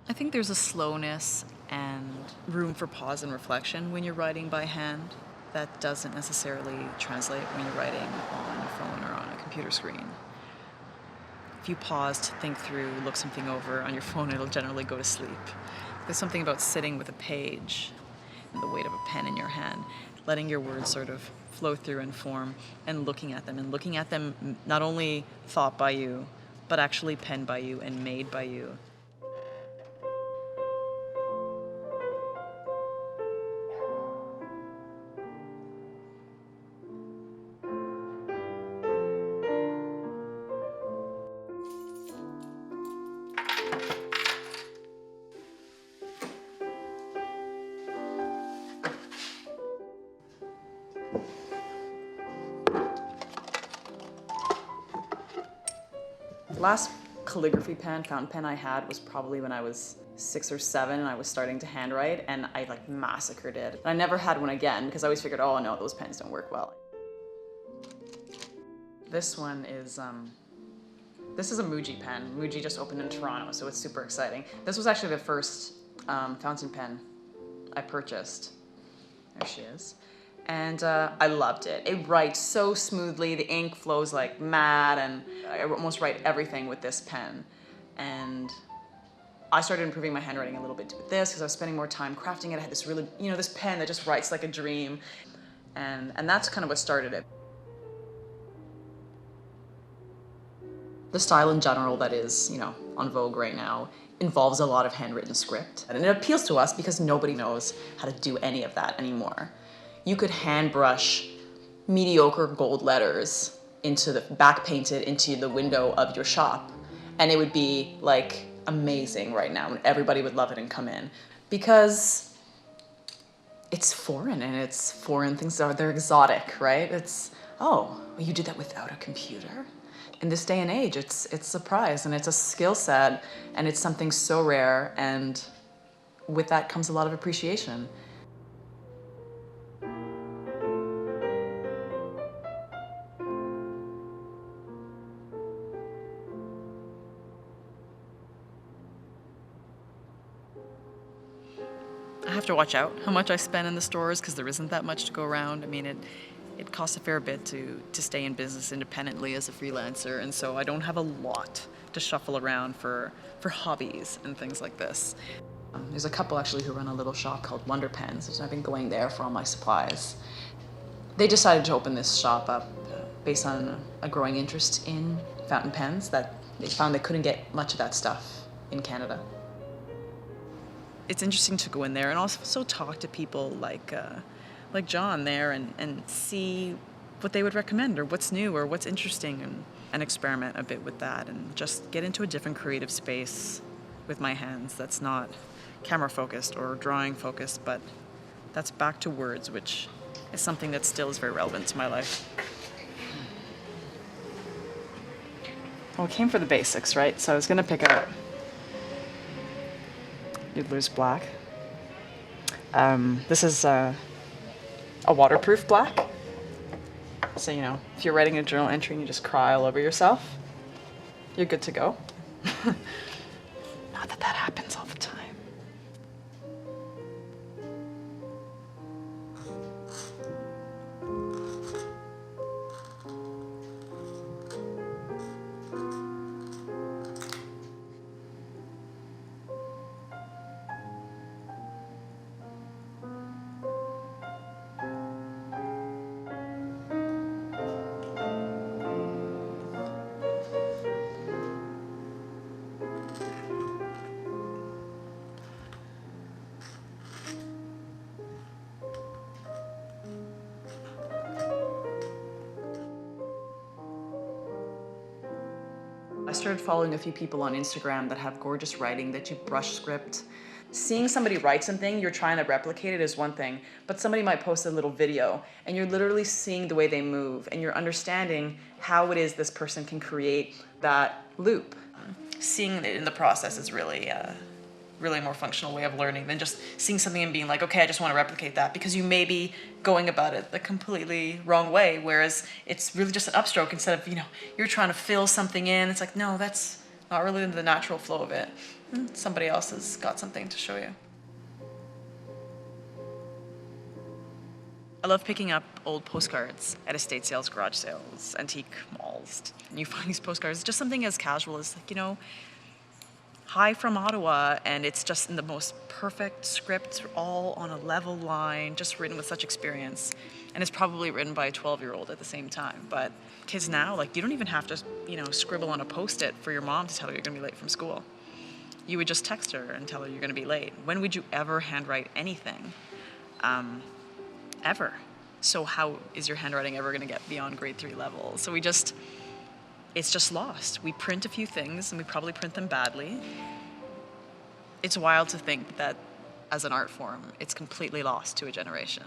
I think there's a slowness and room for pause and reflection when you're writing by hand that doesn't necessarily translate when you're writing on your phone or on a computer screen. If you pause to think through, look something over on your phone, it'll generally go to sleep. There's something about sitting with a page and the weight of a pen in your hand, letting your words sort of flow through and form, and looking at them not only thought by you, but actually penned by you and made by you. The last calligraphy pen, fountain pen I had was probably when I was 6 or 7 and I was starting to handwrite, and I like massacred it. I never had one again because I always figured, oh no, those pens don't work well. This one is, this is a Muji pen. Muji just opened in Toronto, so it's super exciting. This was actually the first fountain pen I purchased. There she is. And I loved it. It writes so smoothly, the ink flows like mad, and I almost write everything with this pen. And I started improving my handwriting a little bit with this because I was spending more time crafting it. I had this really, this pen that just writes like a dream. And that's kind of what started it. The style in general that is, on vogue right now involves a lot of handwritten script. And it appeals to us because nobody knows how to do any of that anymore. You could hand brush mediocre gold letters back painted into the window of your shop, and it would be like amazing right now, and everybody would love it and come in because it's foreign, and it's foreign things they're exotic, right? It's, oh, well, you did that without a computer? In this day and age, it's a surprise, and it's a skill set, and it's something so rare, and with that comes a lot of appreciation. I have to watch out how much I spend in the stores because there isn't that much to go around. I mean, it costs a fair bit to stay in business independently as a freelancer, and so I don't have a lot to shuffle around for hobbies and things like this. There's a couple actually who run a little shop called Wonder Pens, so I've been going there for all my supplies. They decided to open this shop up based on a growing interest in fountain pens that they found they couldn't get much of that stuff in Canada. It's interesting to go in there and also talk to people like John there and see what they would recommend or what's new or what's interesting, and experiment a bit with that and just get into a different creative space with my hands that's not camera focused or drawing focused, but that's back to words, which is something that still is very relevant to my life. Well, it came for the basics, right? So I was gonna pick out Noodler's Black. This is a waterproof black. So, if you're writing a journal entry and you just cry all over yourself, you're good to go. Not that that happens all the time. I started following a few people on Instagram that have gorgeous writing that you brush script. Seeing somebody write something, you're trying to replicate it is one thing, but somebody might post a little video and you're literally seeing the way they move and you're understanding how it is this person can create that loop. Seeing it in the process is really a more functional way of learning than just seeing something and being like, okay, I just want to replicate that, because you may be going about it the completely wrong way, whereas it's really just an upstroke instead of, you're trying to fill something in. It's like, no, that's not really in the natural flow of it. Somebody else has got something to show you. I love picking up old postcards at estate sales, garage sales, antique malls. And you find these postcards, just something as casual as, like, hi from Ottawa, and it's just in the most perfect script, all on a level line, just written with such experience. And it's probably written by a 12-year-old at the same time. But kids now, like, you don't even have to, scribble on a Post-it for your mom to tell her you're gonna be late from school. You would just text her and tell her you're gonna be late. When would you ever handwrite anything? Ever. So how is your handwriting ever gonna get beyond grade 3 level? So it's just lost. We print a few things, and we probably print them badly. It's wild to think that as an art form, it's completely lost to a generation.